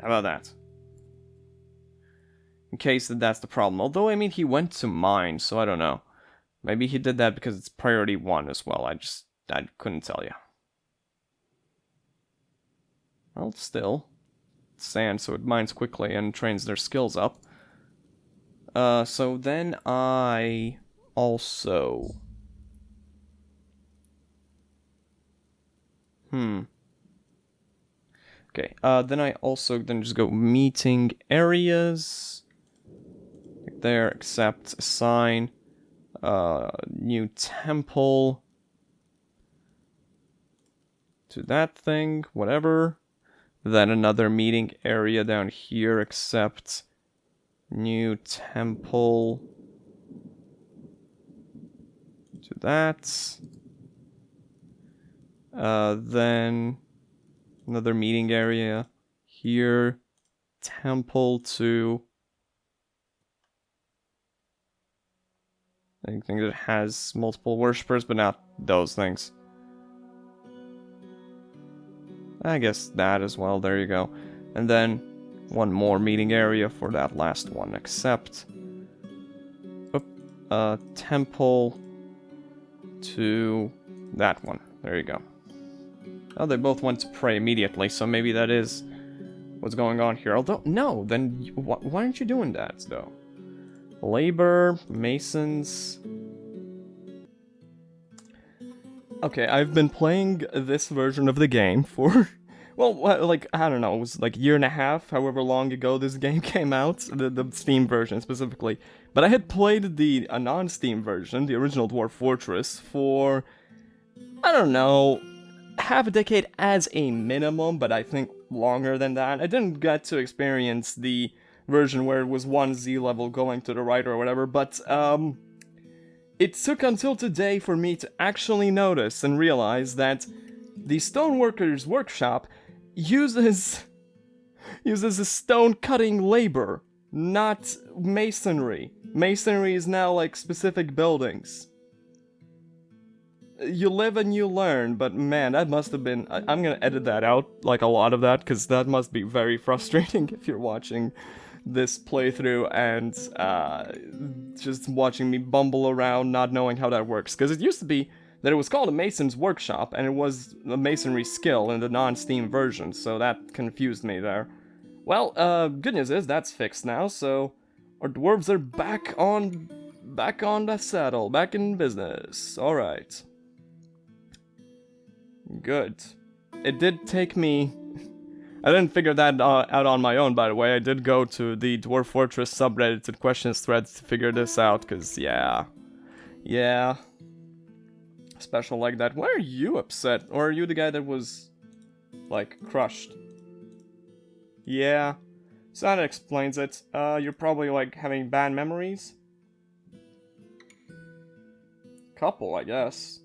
How about that? In case that's the problem. Although, I mean, he went to mine, so I don't know. Maybe he did that because it's priority 1 as well. I couldn't tell you. Well, still. It's sand, so it mines quickly and trains their skills up. So then I also... Okay, then I also just go meeting areas. Like there, accept, assign, new temple. To that thing, whatever. Then another meeting area down here, accept, new temple. To that. Then another meeting area here, temple to anything that has multiple worshippers, but not those things. I guess that as well, there you go. And then one more meeting area for that last one, accept. Temple to that one, there you go. Oh, they both went to pray immediately, so maybe that is what's going on here. Although, no, then why aren't you doing that, though? Labor, masons... Okay, I've been playing this version of the game for... Well, like, I don't know, it was like a year and a half, however long ago this game came out, the Steam version specifically. But I had played the non-Steam version, the original Dwarf Fortress, for... I don't know... half a decade as a minimum, but I think longer than that. I didn't get to experience the version where it was one Z level going to the right or whatever, but it took until today for me to actually notice and realize that the Stoneworkers Workshop uses a stone cutting labor, not masonry. Masonry is now like specific buildings. You live and you learn, but man, that must have been... I'm gonna edit that out, like a lot of that, because that must be very frustrating if you're watching this playthrough and just watching me bumble around not knowing how that works. Because it used to be that it was called a mason's workshop, and it was a masonry skill in the non-Steam version, so that confused me there. Well, good news is that's fixed now, so our dwarves are back on the saddle, back in business. Alright. Good. It did take me... I didn't figure that out on my own, by the way. I did go to the Dwarf Fortress subreddit and questions threads to figure this out, because, yeah. Yeah. Special like that. Why are you upset? Or are you the guy that was, like, crushed? Yeah. So that explains it. You're probably, like, having bad memories? Couple, I guess.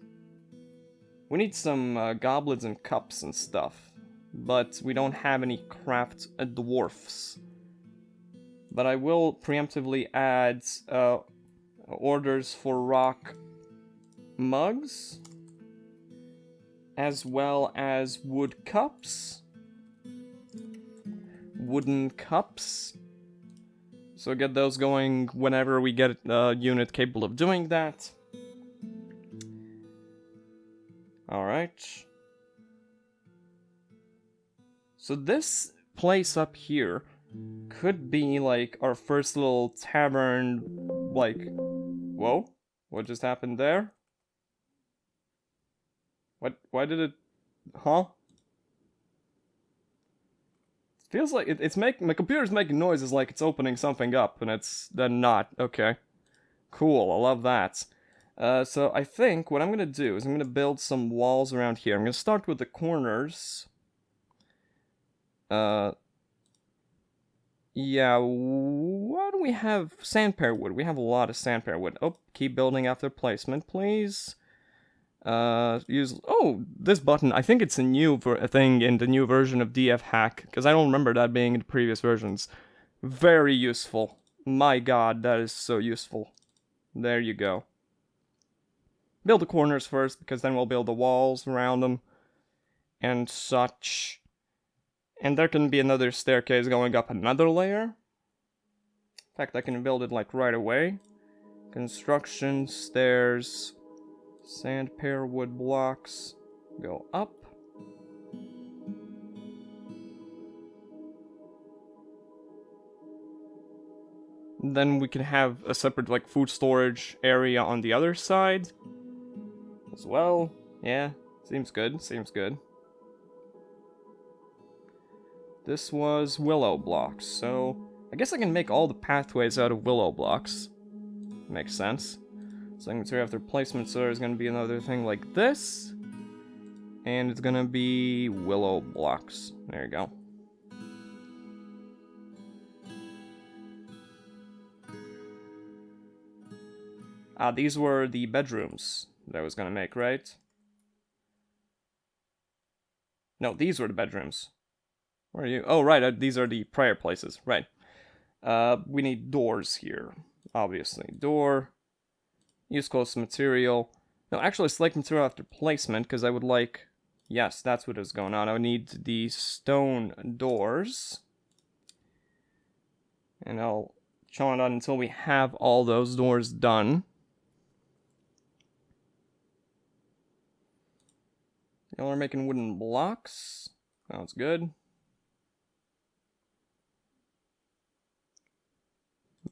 We need some goblets and cups and stuff. But we don't have any craft dwarfs. But I will preemptively add orders for rock mugs. As well as wood cups. Wooden cups. So get those going whenever we get a unit capable of doing that. Alright. So this place up here could be like our first little tavern, like... Whoa? What just happened there? What? Why did it... Huh? It feels like it's making... My computer's making noises like it's opening something up, and it's then not. Okay. Cool, I love that. So I think what I'm gonna do is I'm gonna build some walls around here. I'm gonna start with the corners. Yeah, why do we have sandpear wood? We have a lot of sandpear wood. Oh, keep building after placement, please. Oh, this button. I think it's a new thing in the new version of DF Hack, because I don't remember that being in the previous versions. Very useful. My god, that is so useful. There you go. Build the corners first, because then we'll build the walls around them. And such. And there can be another staircase going up another layer. In fact, I can build it like right away. Construction, stairs, sand, pear, wood blocks, go up. Then we can have a separate like food storage area on the other side as well. Yeah, seems good, seems good. This was willow blocks, so I guess I can make all the pathways out of willow blocks. Makes sense. So after placement, so there's gonna be another thing like this. And it's gonna be willow blocks. There you go. Ah, these were the bedrooms that I was gonna make, right? No, these were the bedrooms. Where are you? Oh, right, these are the prayer places, right. We need doors here, obviously. Door, use close material. No, actually select material after placement, because I would like... Yes, that's what is going on. I would need the stone doors. And I'll chaw it on until we have all those doors done. Now we're making wooden blocks. Sounds good.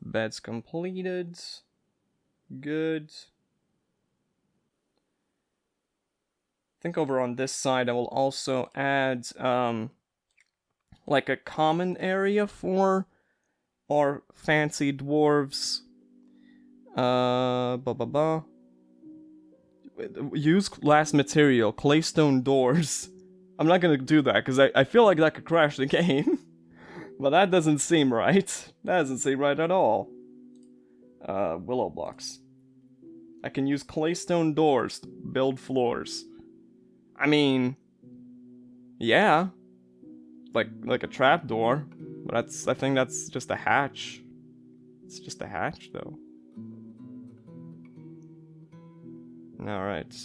Beds completed. Good. I think over on this side I will also add like a common area for our fancy dwarves. Use glass material, claystone doors. I'm not gonna do that because I feel like that could crash the game. But that doesn't seem right. That doesn't seem right at all. Willow blocks. I can use claystone doors to build floors. I mean, yeah, like a trapdoor, but I think that's just a hatch. It's just a hatch, though. All right.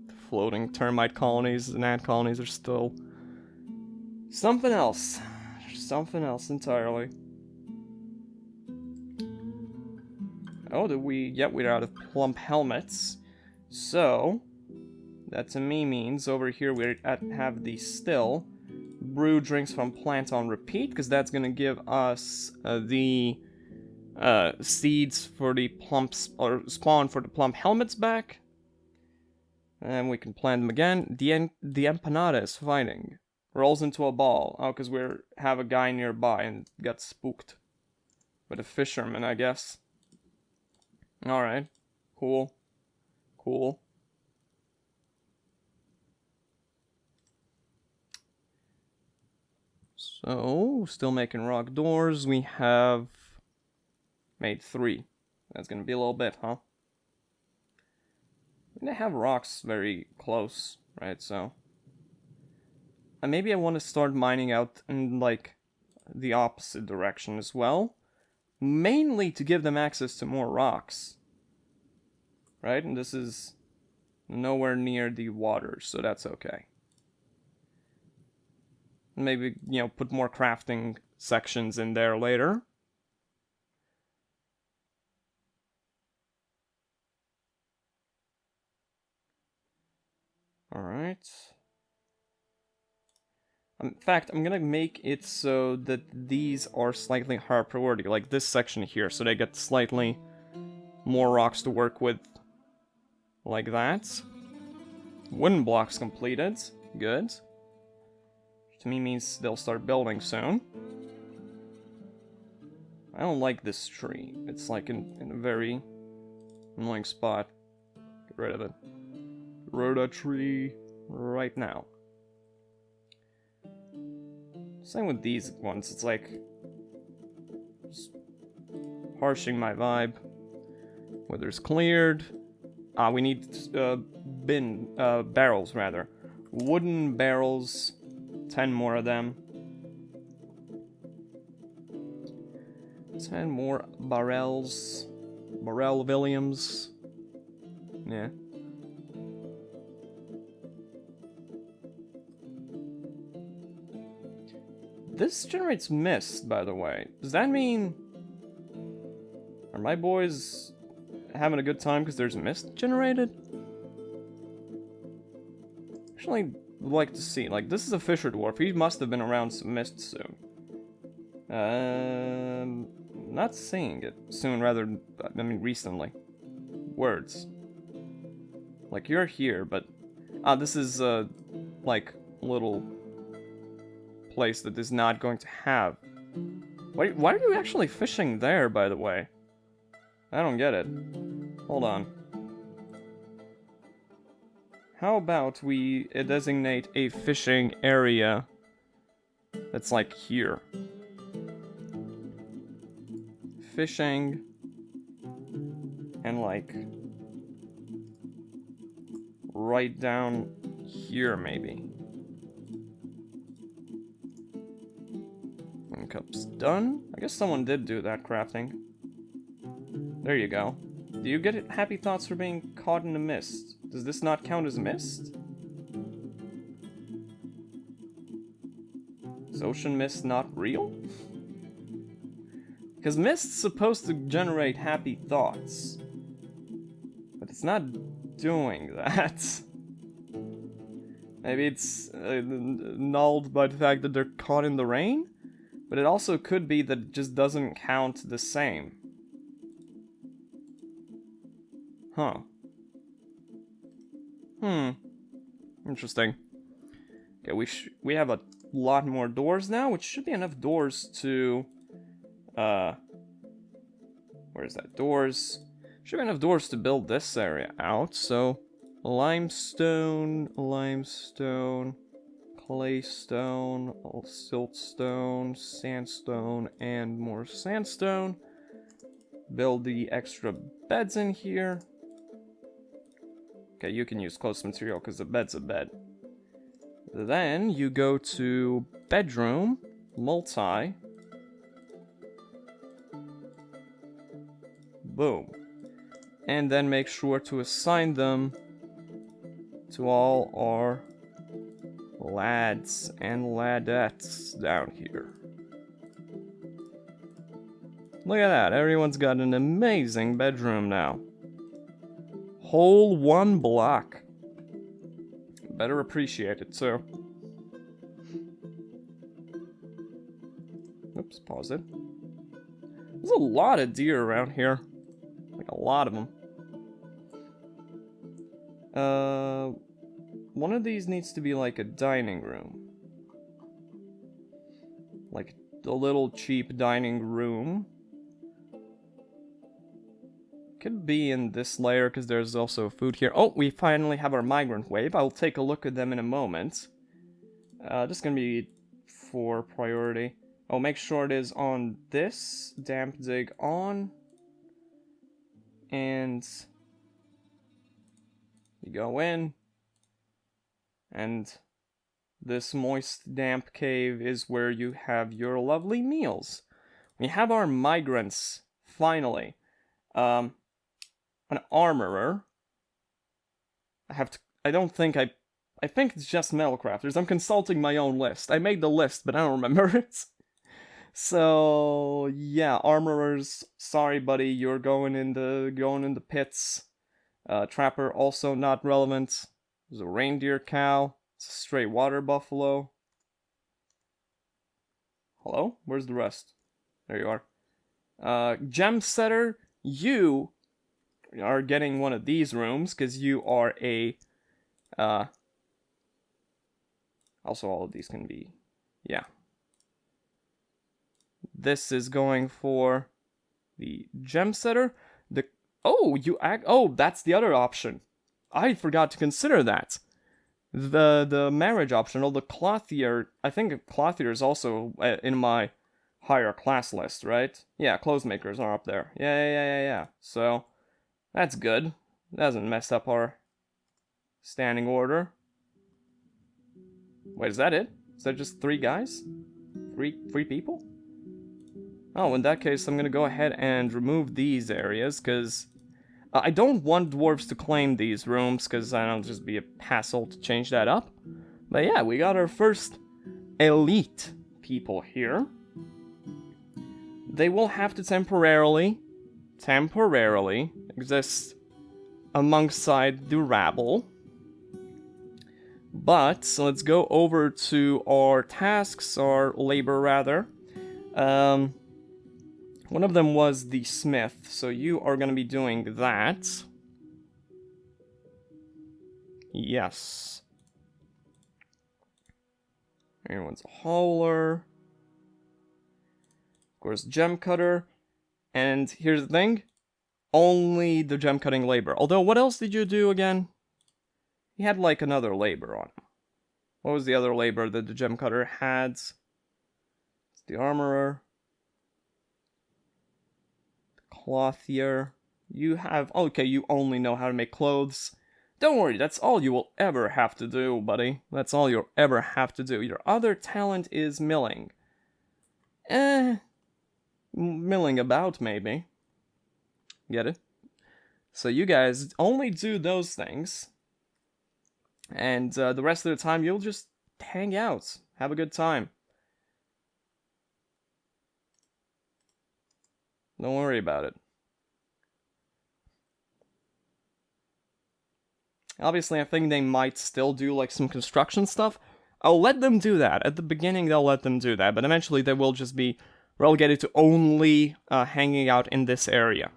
The floating termite colonies and ant colonies are still something else. Something else entirely. Oh, did we? Yep, we're out of plump helmets. So, that to me means over here we have the still. Brew drinks from plant on repeat, because that's going to give us the seeds for the plumps, or spawn for the plump helmets back. And we can plant them again. The empanada is fighting. Rolls into a ball. Oh, because we have a guy nearby and got spooked. With a fisherman, I guess. Alright. Cool. Cool. So, still making rock doors. We have made 3. That's gonna be a little bit, huh? They have rocks very close, right? So, and maybe I want to start mining out in like the opposite direction as well, mainly to give them access to more rocks, right? And this is nowhere near the water, so that's okay. Maybe, you know, put more crafting sections in there later. Alright. In fact, I'm gonna make it so that these are slightly higher priority, like this section here, so they get slightly more rocks to work with. Like that. Wooden blocks completed. Good. Which to me means they'll start building soon. I don't like this tree. It's like in a very annoying spot. Get rid of it. Grow that tree right now. Same with these ones. It's like harshing my vibe. Weather's cleared. We need barrels rather. Wooden barrels. 10 more of them. 10 more barrels. Barrel Williams. Yeah. This generates mist, by the way. Does that mean... Are my boys having a good time because there's mist generated? Actually, would like to see. Like, this is a fisher dwarf. He must have been around some mist soon. Not seeing it soon, rather, I mean, recently. Words. Like, you're here, but... this is, like, little place that is not going to have... Why are you actually fishing there, by the way? I don't get it. Hold on. How about we designate a fishing area that's like here? Fishing and like right down here maybe. One cup's done. I guess someone did do that crafting. There you go. Do you get happy thoughts for being caught in a mist? Does this not count as mist? Is ocean mist not real? Because mist's supposed to generate happy thoughts. But it's not doing that. Maybe it's nulled by the fact that they're caught in the rain? But it also could be that it just doesn't count the same. Huh. Interesting. Okay, we have a lot more doors now, which should be enough doors to... where is that? Doors. Should be enough doors to build this area out, so... Limestone, claystone, siltstone, sandstone, and more sandstone. Build the extra beds in here. Okay, you can use close material because the bed's a bed. Then you go to bedroom, multi. Boom. And then make sure to assign them to all our lads and ladettes down here. Look at that, everyone's got an amazing bedroom now. Whole one block. Better appreciate it too. Oops, pause it. There's a lot of deer around here. Like a lot of them. One of these needs to be like a dining room. Like a little cheap dining room. Could be in this layer because there's also food here. Oh, we finally have our migrant wave. I'll take a look at them in a moment. Just gonna be for priority. Oh, make sure it is on this. Damp dig on. And you go in. And this moist, damp cave is where you have your lovely meals. We have our migrants, finally. An armorer. I think it's just metal crafters. I'm consulting my own list. I made the list, but I don't remember it. So, yeah, armorers, sorry buddy, you're going in the pits. Trapper, also not relevant. There's a reindeer cow. It's a straight water buffalo. Hello? Where's the rest? There you are. Gem setter, you are getting one of these rooms because you are a also all of these can be, yeah, this is going for the gem setter. That's the other option. I forgot to consider that. The marriage option, or the clothier. I think clothier is also in my higher class list, right? Yeah, clothes makers are up there. Yeah. So that's good. That hasn't messed up our standing order. Wait, is that it? Is that just 3 guys? Three people? Oh, in that case, I'm gonna go ahead and remove these areas, because I don't want dwarves to claim these rooms, because I don't just be a hassle to change that up. But yeah, we got our first elite people here. They will have to temporarily exist alongside the rabble. But so let's go over to our tasks, our labor rather. One of them was the smith, so you are going to be doing that. Yes. Everyone's a hauler. Of course, gem cutter. And here's the thing. Only the gem cutting labor. Although, what else did you do again? He had like another labor on him. What was the other labor that the gem cutter had? It's the armorer. The clothier. You have... Okay, you only know how to make clothes. Don't worry, that's all you will ever have to do, buddy. That's all you'll ever have to do. Your other talent is milling. Milling about, maybe. Get it? So you guys only do those things. And the rest of the time, you'll just hang out. Have a good time. Don't worry about it. Obviously, I think they might still do, like, some construction stuff. I'll let them do that. At the beginning, they'll let them do that. But eventually, they will just be relegated to only hanging out in this area.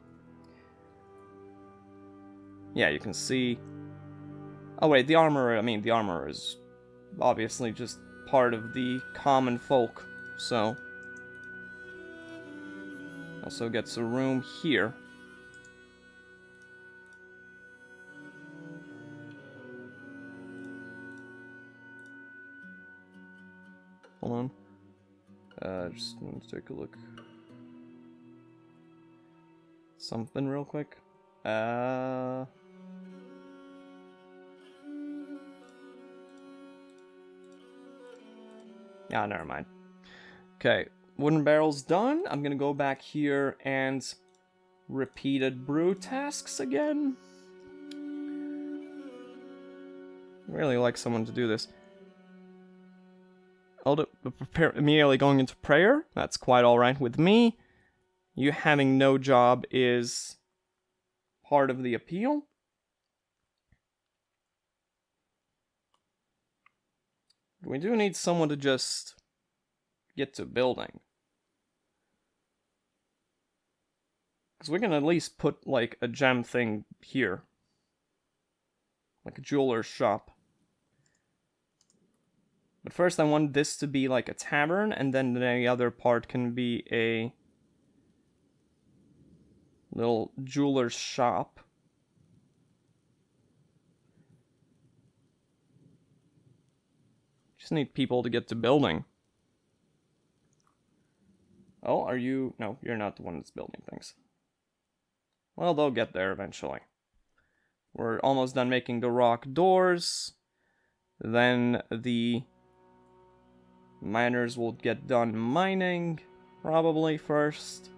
Yeah, you can see... Oh, wait, the armorer is obviously just part of the common folk, so... Also gets a room here. Hold on. Just want to take a look. Something real quick. Yeah, never mind. Okay, wooden barrel's done. I'm gonna go back here and repeated brew tasks again. I really like someone to do this. Prepare immediately going into prayer. That's quite alright with me. You having no job is part of the appeal. We do need someone to just get to building. Because we can at least put, like, a gem thing here. Like a jeweler's shop. But first I want this to be like a tavern, and then the other part can be a little jeweler's shop. Just need people to get to building. Oh, are you... No, you're not the one that's building things. Well, they'll get there eventually. We're almost done making the rock doors. Then the miners will get done mining, probably first.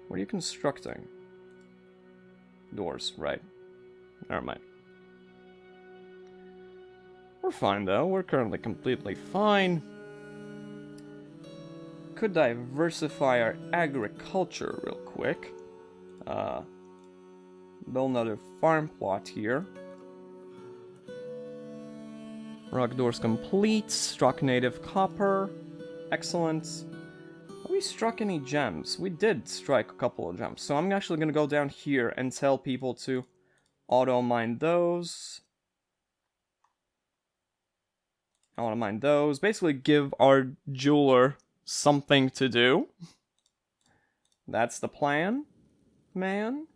What are you constructing? Doors, right. Never mind. We're fine, though. We're currently completely fine. Could diversify our agriculture real quick. Build another farm plot here. Rock doors complete. Struck native copper. Excellent. Have we struck any gems? We did strike a couple of gems. So I'm actually going to go down here and tell people to auto-mine those. I want to mine those. Basically give our jeweler something to do. That's the plan, man.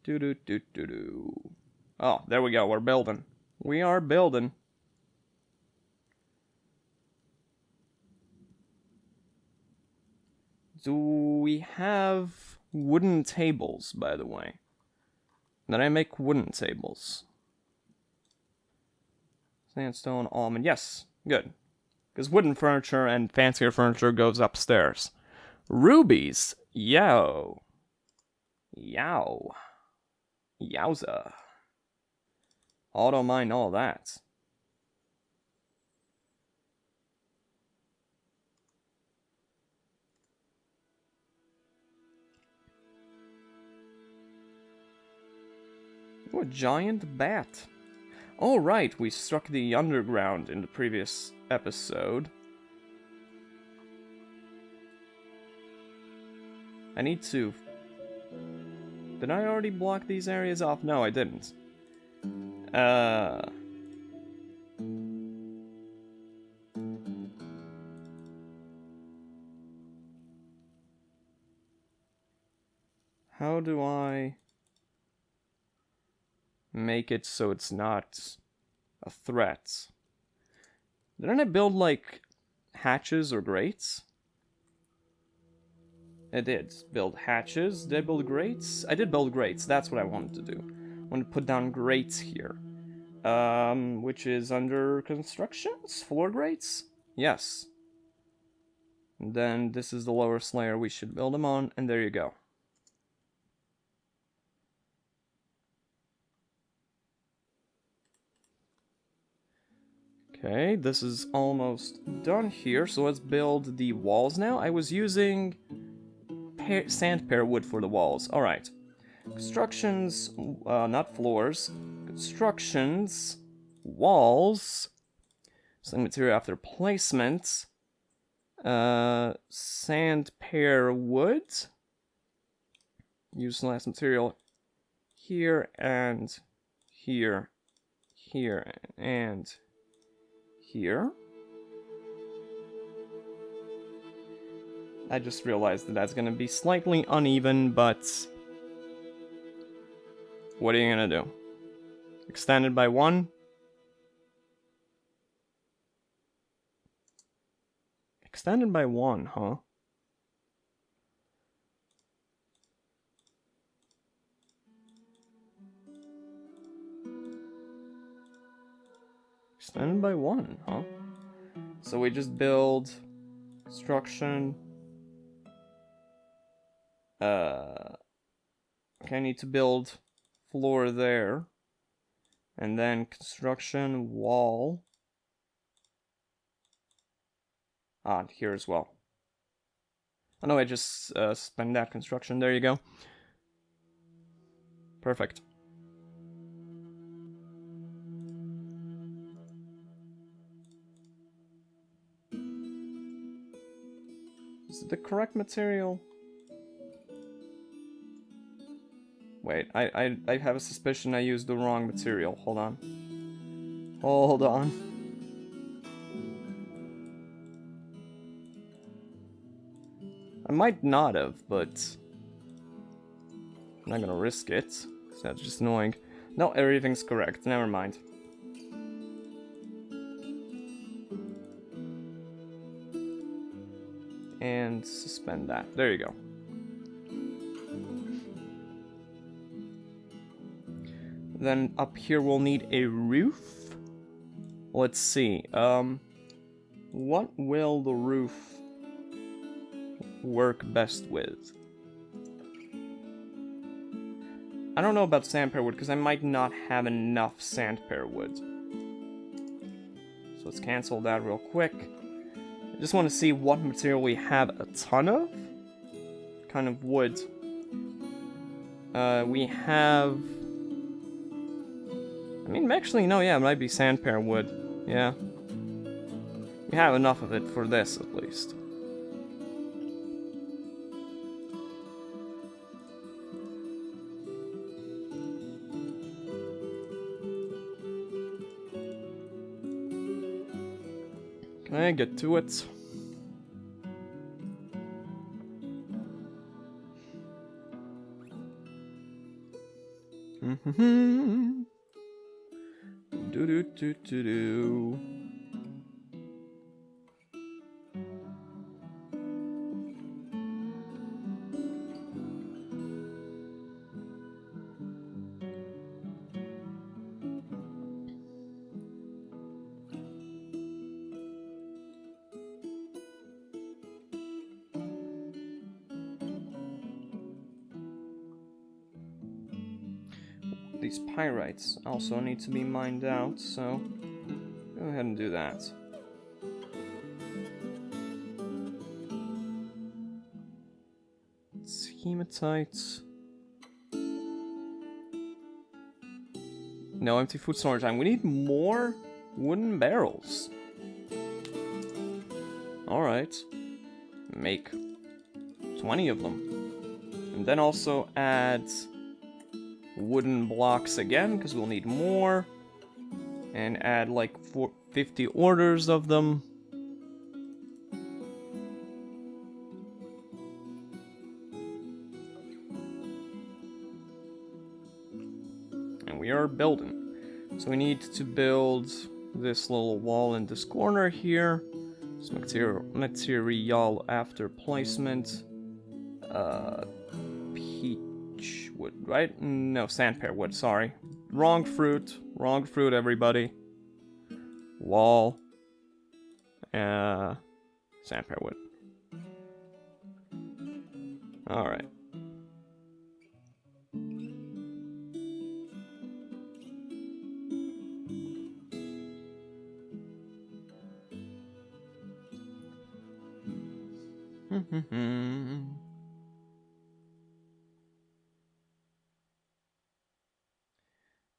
Do-do-do-do-do. Oh, there we go. We're building. We are building. Do we have wooden tables, by the way? Did I make wooden tables? Sandstone, almond. Yes, good. Because wooden furniture and fancier furniture goes upstairs. Rubies. Yo. Yow. Yowza. Auto mine all that. Ooh, a giant bat. Oh, right, we struck the underground in the previous episode. I need to... Did I already block these areas off? No, I didn't. How do I make it so it's not a threat? Didn't I build, like, hatches or grates? I did build hatches. Did I build grates? I did build grates. That's what I wanted to do. I wanted to put down grates here. Which is under constructions? Floor grates? Yes. And then this is the lowest layer we should build them on, and there you go. Okay, this is almost done here, so let's build the walls now. I was using sand pear wood for the walls. Alright. Constructions, not floors. Constructions, walls, some material after placement, sand pear wood, use last material here and here, here and here. I just realized that that's gonna be slightly uneven, but what are you gonna do? Extend it by 1? Extended by 1, huh? Extended by 1, huh? So we just build construction. Okay, I need to build floor there. And then construction wall. Ah, here as well. Oh no, I just spent that construction. There you go. Perfect. Is it the correct material? Wait, I have a suspicion I used the wrong material. Hold on. Hold on. I might not have, but I'm not gonna risk it, because that's just annoying. No, everything's correct. Never mind. And suspend that. There you go. Then up here we'll need a roof. Let's see. What will the roof work best with? I don't know about sandpear wood, because I might not have enough sandpear wood. So let's cancel that real quick. I just want to see what material we have a ton of. Kind of wood. We have... I mean, actually, no, yeah, it might be sandpear wood. Yeah. We have enough of it for this, at least. Can I get to it? Do. these pyrites also need to be mined out, so go ahead and do that. Hematite. No empty food storage time. We need more wooden barrels. Alright. Make 20 of them. And then also add wooden blocks again, because we'll need more. And add like 50 orders of them. And we are building. So we need to build this little wall in this corner here. It's material after placement. Peach wood, right? No, sandpear wood, sorry. Wrong fruit, everybody. Wall. Sandpear wood. Alright.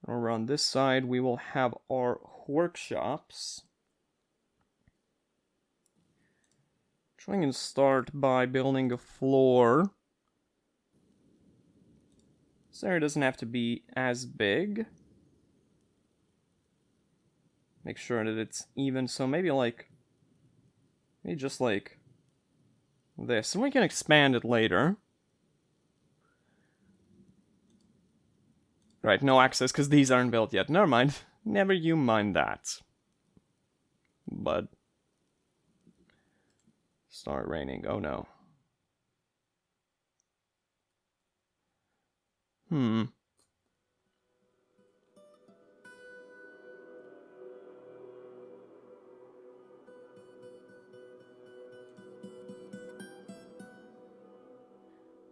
Over on this side, we will have our workshops. Trying to start by building a floor. This area doesn't have to be as big. Make sure that it's even, so maybe just like this, and we can expand it later. Right, no access, because these aren't built yet. Never mind. Never you mind that. But start raining. Oh no.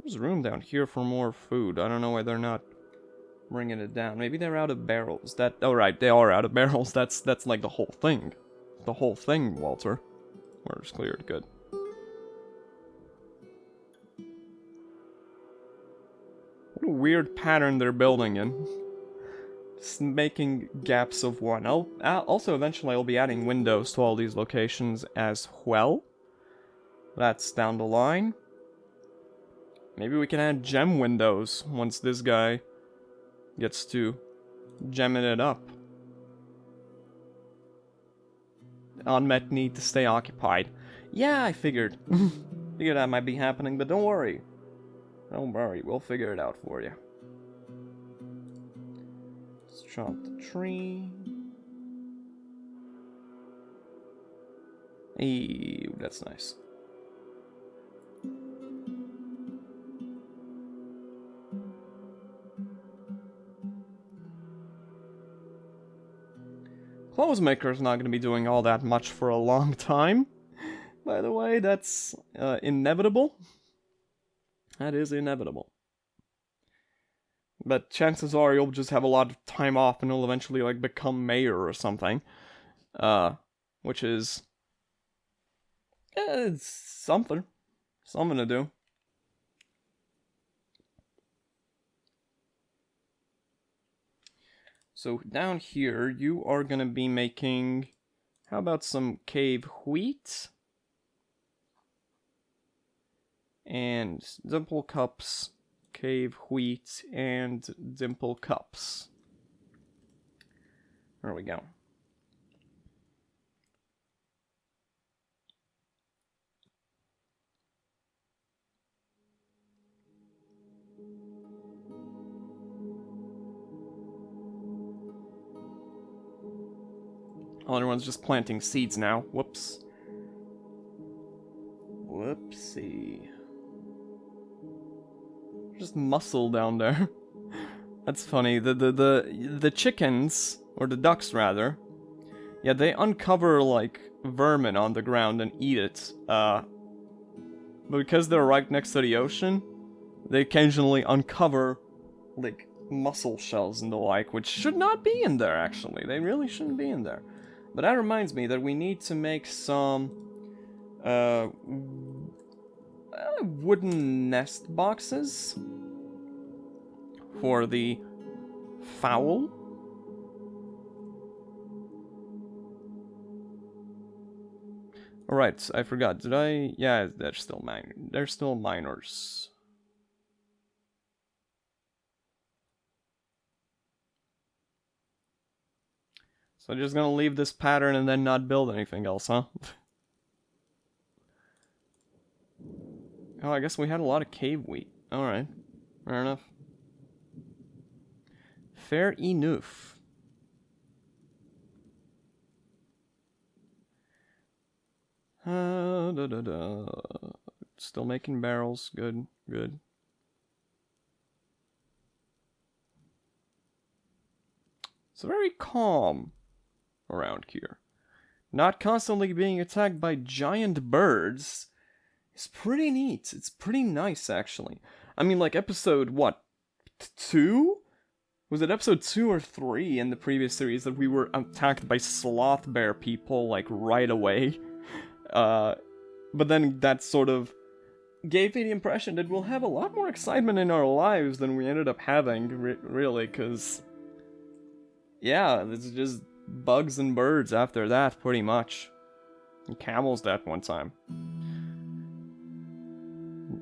There's room down here for more food. I don't know why they're not bringing it down. Maybe they're out of barrels. Oh right, they are out of barrels. That's like the whole thing. The whole thing, Walter. Water's cleared. Good. What a weird pattern they're building in. Just making gaps of one. Also, eventually I'll be adding windows to all these locations as well. That's down the line. Maybe we can add gem windows once this guy gets to gemming it up. Unmet need to stay occupied. Yeah, I figured. Figured that might be happening, but don't worry. Don't worry, we'll figure it out for you. Let's chop the tree. Ew, that's nice. Clothesmaker's not going to be doing all that much for a long time. By the way, that's inevitable. That is inevitable. But chances are you'll just have a lot of time off and you'll eventually like become mayor or something. Which is... it's something. Something to do. So down here, you are going to be making... How about some cave wheat? And dimple cups, cave wheat, and dimple cups. There we go. Oh, everyone's just planting seeds now. Whoops. Whoopsie. Just muscle down there. That's funny. The chickens, or the ducks rather, yeah, they uncover like vermin on the ground and eat it. But because they're right next to the ocean, they occasionally uncover like mussel shells and the like, which should not be in there, actually. They really shouldn't be in there. But that reminds me that we need to make some wooden nest boxes for the fowl. Alright, I forgot. Did I? Yeah, they're still minors. So just gonna leave this pattern and then not build anything else, huh? Oh, I guess we had a lot of cave wheat. Alright, fair enough. Fair enough. Still making barrels. Good, good. It's very calm around here. Not constantly being attacked by giant birds is pretty neat. It's pretty nice, actually. I mean, like, episode, what, 2? Was it episode 2 or 3 in the previous series that we were attacked by sloth bear people, like, right away? But then that sort of gave me the impression that we'll have a lot more excitement in our lives than we ended up having, really, because... yeah, it's just bugs and birds after that, pretty much. And camels that one time.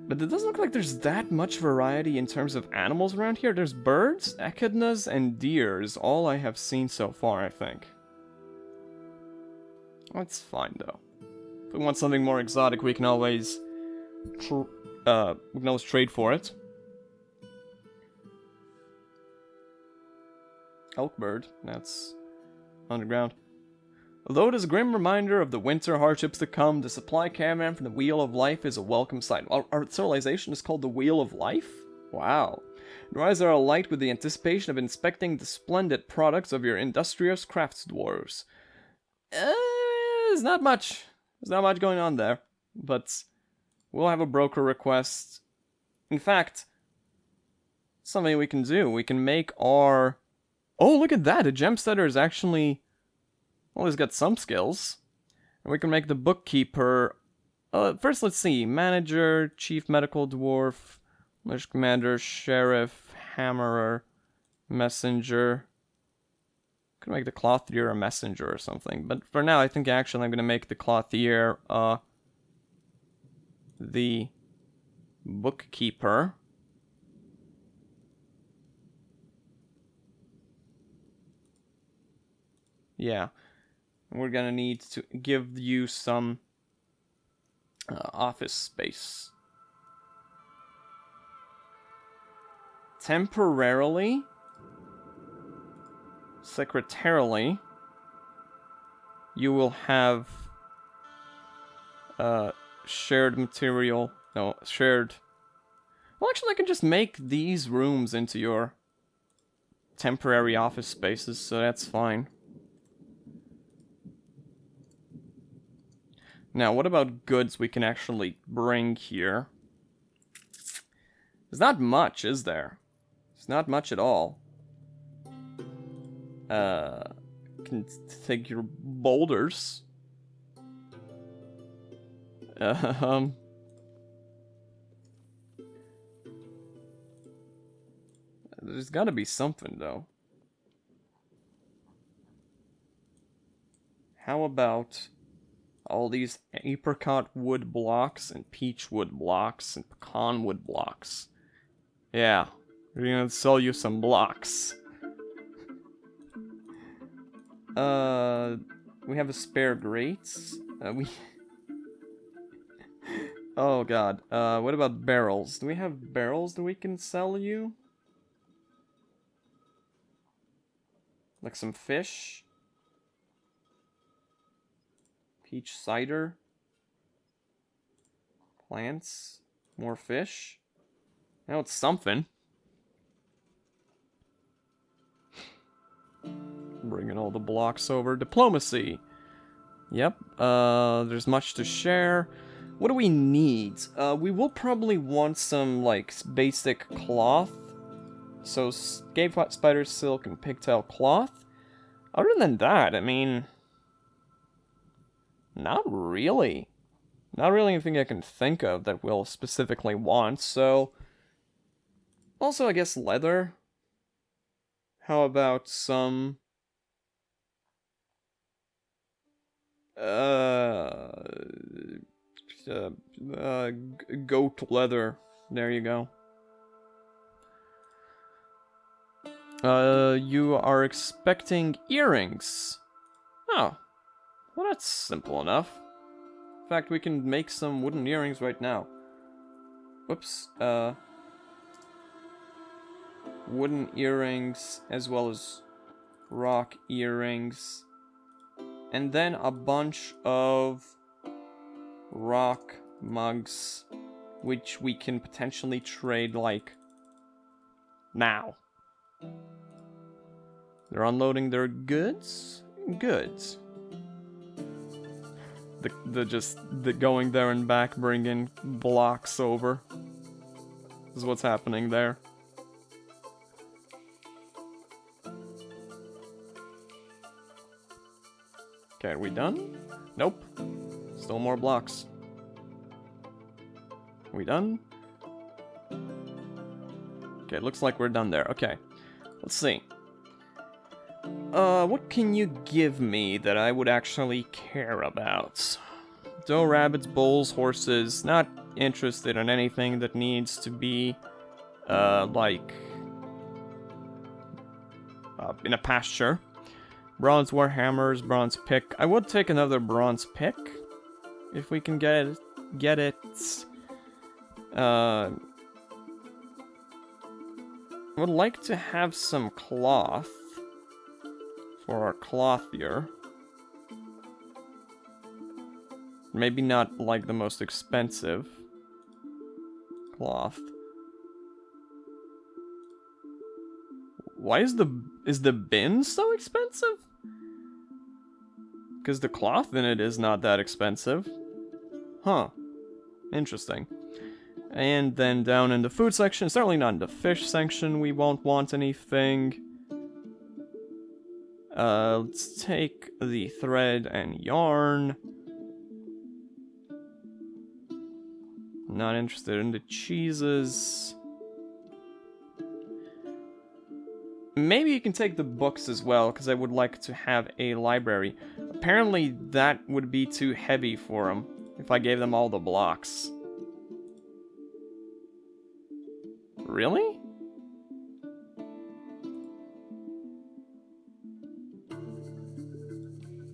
But it doesn't look like there's that much variety in terms of animals around here. There's birds, echidnas, and deer is all I have seen so far, I think. That's fine, though. If we want something more exotic, we can always trade for it. Elkbird, that's underground. Although it is a grim reminder of the winter hardships to come, the supply caravan from the Wheel of Life is a welcome sight. Our civilization is called the Wheel of Life? Wow. Your eyes are alight with the anticipation of inspecting the splendid products of your industrious crafts dwarves. There's not much. There's not much going on there. But we'll have a broker request. In fact, something we can do. We can make our... oh, look at that! A gemsetter is actually... well, he's got some skills. And we can make the bookkeeper... first, let's see. Manager, chief medical dwarf, militia commander, sheriff, hammerer, messenger. Could make the clothier a messenger or something. But for now, I think actually I'm going to make the clothier the bookkeeper. Yeah. We're gonna need to give you some office space. Temporarily, secretarially, you will have shared material. No, shared. Well, actually, I can just make these rooms into your temporary office spaces, so that's fine. Now, what about goods we can actually bring here? There's not much, is there? There's not much at all. Can take your boulders. There's gotta be something, though. How about... all these apricot wood blocks and peach wood blocks and pecan wood blocks. Yeah, we're gonna sell you some blocks. We have a spare grates. Oh god. What about barrels? Do we have barrels that we can sell you? Like some fish? Peach cider. Plants. More fish. Now it's something. Bringing all the blocks over. Diplomacy. Yep. There's much to share. What do we need? We will probably want some, like, basic cloth. So, cave spider silk and pigtail cloth. Other than that, I mean... Not really. Not really anything I can think of that we'll specifically want, so... Also, I guess leather. How about some... goat leather. There you go. You are expecting earrings. Oh. Well, that's simple enough. In fact, we can make some wooden earrings right now. Whoops. Wooden earrings, as well as rock earrings. And then a bunch of rock mugs, which we can potentially trade, like, now. They're unloading their goods? Goods. The going there and back, bringing blocks over. Is what's happening there. Okay, are we done? Nope. Still more blocks. Are we done? Okay, it looks like we're done there. Okay. Let's see. What can you give me that I would actually care about? Doe, rabbits, bulls, horses. Not interested in anything that needs to be, like... in a pasture. Bronze warhammers, bronze pick. I would take another bronze pick. If we can get it. I would like to have some cloth. For our clothier. Maybe not like the most expensive cloth. Why is the bin so expensive? Because the cloth in it is not that expensive. Huh. Interesting. And then down in the food section, certainly not in the fish section, we won't want anything. Let's take the thread and yarn. Not interested in the cheeses. Maybe you can take the books as well, because I would like to have a library. Apparently that would be too heavy for them, if I gave them all the blocks. Really?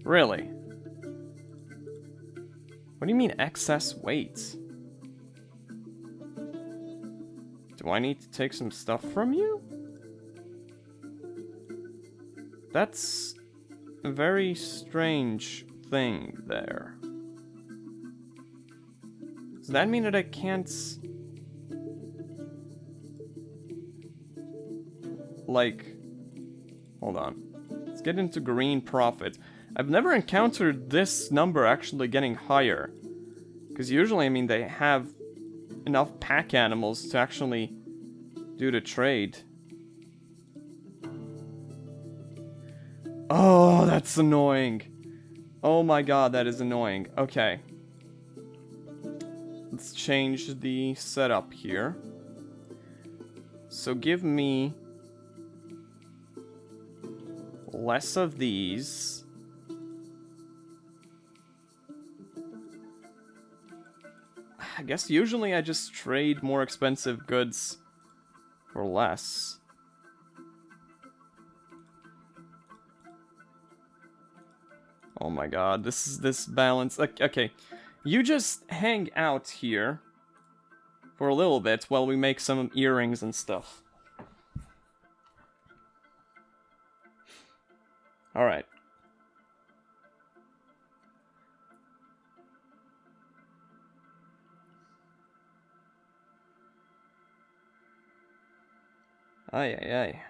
Really? What do you mean excess weight? Do I need to take some stuff from you? That's a very strange thing there. Does that mean that I can't... Like... Hold on. Let's get into green profit. I've never encountered this number actually getting higher. Because usually, I mean, they have enough pack animals to actually do the trade. Oh, that's annoying. Oh my god, that is annoying. Okay. Let's change the setup here. So give me less of these. I guess usually I just trade more expensive goods for less. Oh my god, this balance. Okay, you just hang out here for a little bit while we make some earrings and stuff. Alright. Ay, ay, ay.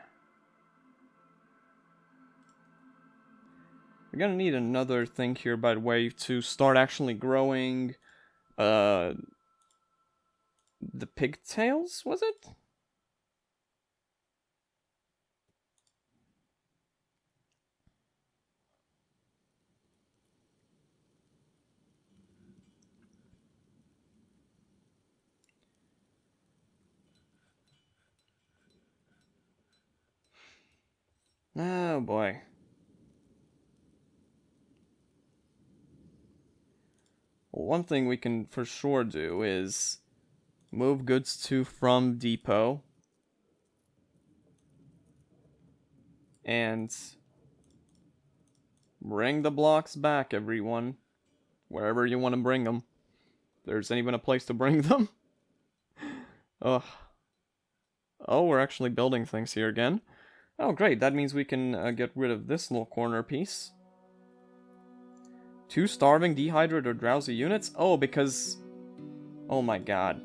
We're gonna need another thing here, by the way, to start actually growing, the pigtails, was it? Oh boy. Well, one thing we can for sure do is move goods to from depot. And bring the blocks back, everyone. Wherever you want to bring them. If there's even a place to bring them. Ugh. Oh, we're actually building things here again. Oh, great. That means we can get rid of this little corner piece. 2 starving, dehydrated, or drowsy units? Oh, because... Oh my god.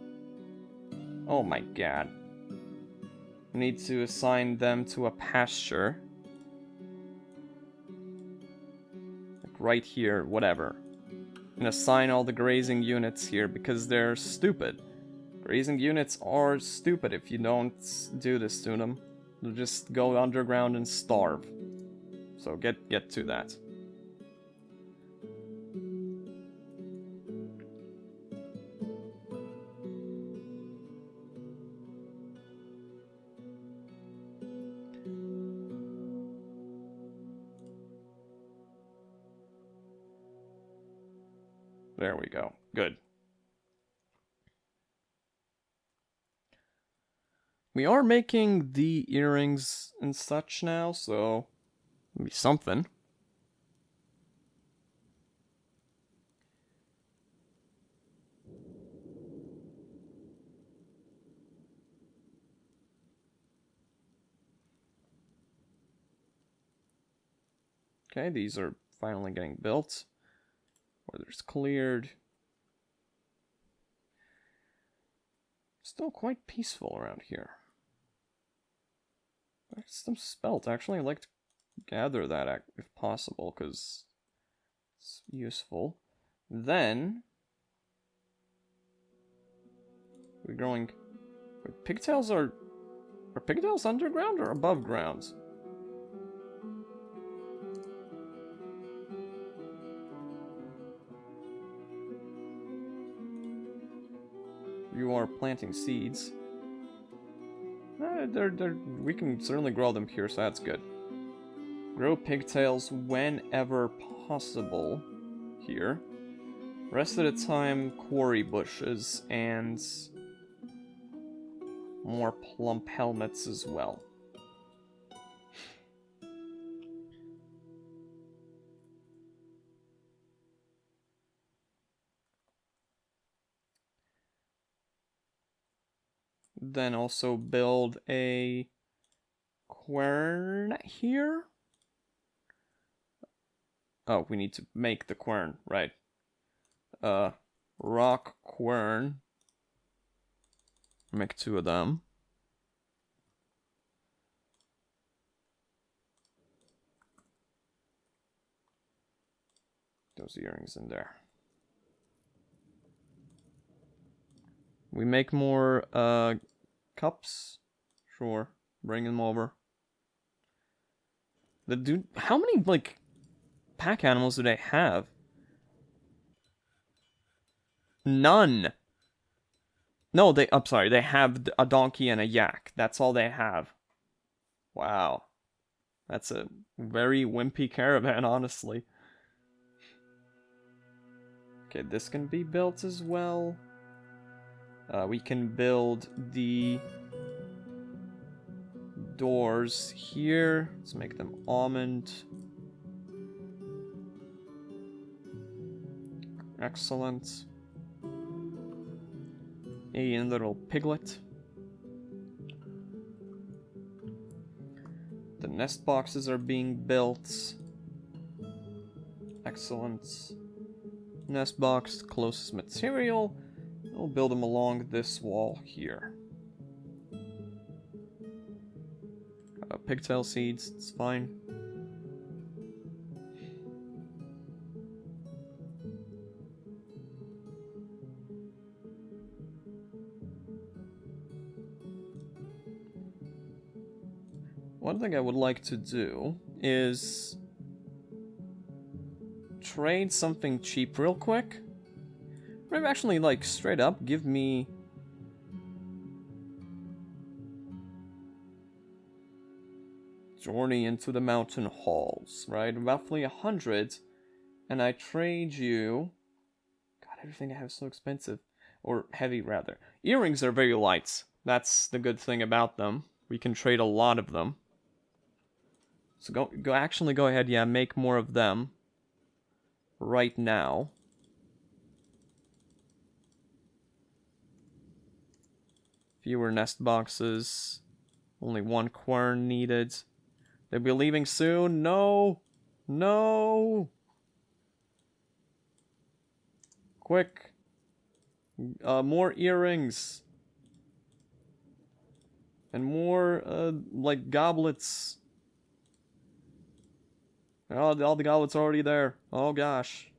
Oh my god. We need to assign them to a pasture. Like right here, whatever. And assign all the grazing units here because they're stupid. Grazing units are stupid if you don't do this to them. They'll just go underground and starve. So get to that. There we go. Good. We are making the earrings and such now, so maybe something. Okay, these are finally getting built. Weather's cleared. Still quite peaceful around here. There's some spelt. Actually, I'd like to gather that if possible, because it's useful. Then we're growing. Pigtails are pigtails underground or above ground? You are planting seeds. We can certainly grow them here, so that's good. Grow pigtails whenever possible here. Rest of the time, quarry bushes and more plump helmets as well. Then also build a quern here. Oh, we need to make the quern, right. Rock quern. Make 2 of them. Those earrings in there. We make more cups. Sure, bring them over. The dude, how many like pack animals do they have? None. No, I'm sorry, they have a donkey and a yak. That's all they have. Wow. That's a very wimpy caravan, honestly. Okay, this can be built as well. We can build the doors here. Let's make them almond. Excellent. A little piglet. The nest boxes are being built. Excellent. Nest box, closest material. We'll build them along this wall here. Pigtail seeds, it's fine. One thing I would like to do is trade something cheap real quick. Maybe actually, like, straight up, give me... Journey into the mountain halls, right? Roughly 100. And I trade you... God, everything I have is so expensive. Or heavy, rather. Earrings are very light. That's the good thing about them. We can trade a lot of them. So go ahead, yeah, make more of them. Right now. Fewer nest boxes. Only one quern needed. They'll be leaving soon. No! No! Quick. More earrings. And more, like, goblets. Oh, all the goblets are already there. Oh, gosh.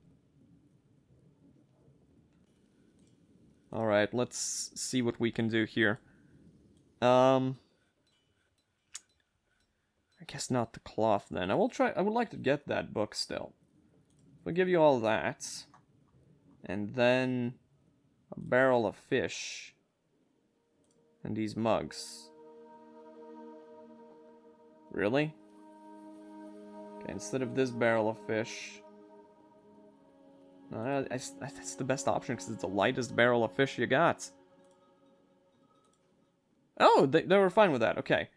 Alright, let's see what we can do here. I guess not the cloth, then. I would like to get that book still. We'll give you all that. And then... a barrel of fish. And these mugs. Really? Okay, instead of this barrel of fish... that's the best option, because it's the lightest barrel of fish you got. Oh, they were fine with that, okay.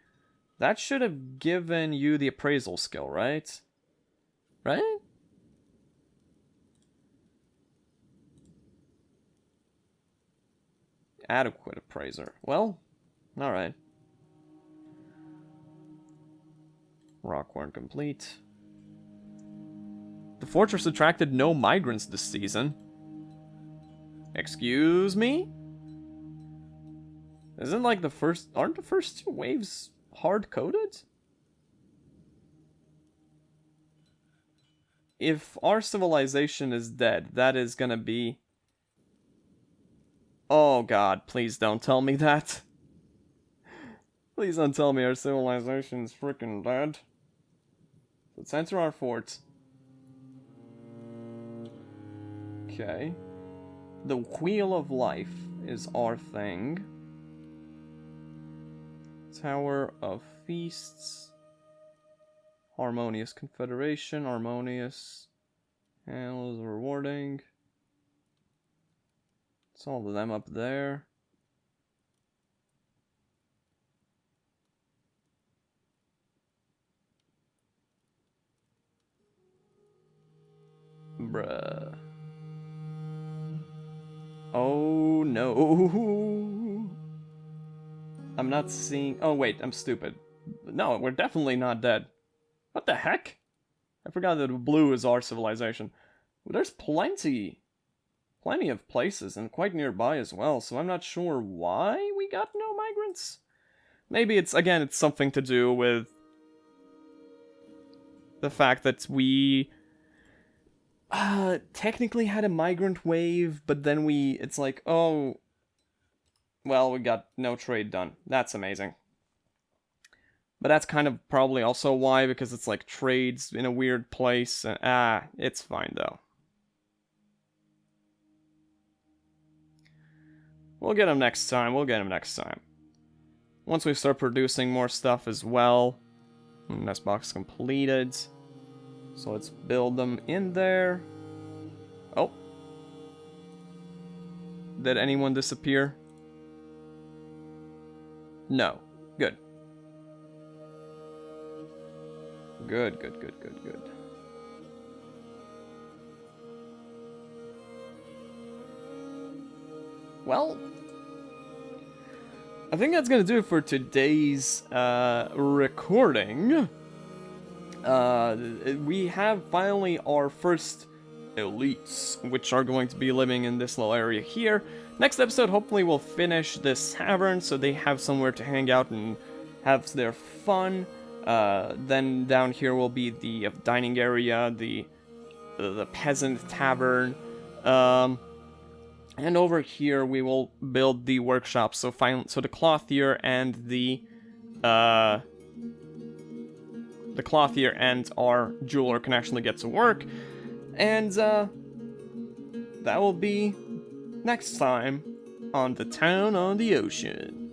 That should have given you the appraisal skill, right? Right? Adequate appraiser. Well, alright. Rockworn complete. The fortress attracted no migrants this season. Excuse me? Isn't like the first... aren't the first two waves hard-coded? If our civilization is dead, that is gonna be... oh god, please don't tell me that. Please don't tell me our civilization's freaking dead. Let's enter our fort. Okay. The Wheel of Life is our thing. Tower of Feasts. Harmonious Confederation. Harmonious. Handles rewarding. It's all of them up there. Bruh. Oh no. I'm not seeing... oh wait, I'm stupid. No, we're definitely not dead. What the heck? I forgot that blue is our civilization. There's plenty of places, and quite nearby as well, so I'm not sure why we got no migrants. Maybe it's, again, it's something to do with the fact that we technically had a migrant wave, but then it's like, oh, well, we got no trade done. That's amazing. But that's kind of probably also why, because it's like trades in a weird place, and it's fine though. We'll get him next time, Once we start producing more stuff as well. Nest box completed. So let's build them in there. Oh. Did anyone disappear? No. Good. Good. Well, I think that's gonna do it for today's recording. We have finally our first elites, which are going to be living in this little area here. Next episode, hopefully we'll finish this tavern so they have somewhere to hang out and have their fun. Then down here will be the dining area, the peasant tavern. And over here we will build the workshop. So the clothier and the clothier and our jeweler can actually get to work. And that will be next time on The Town on the Ocean.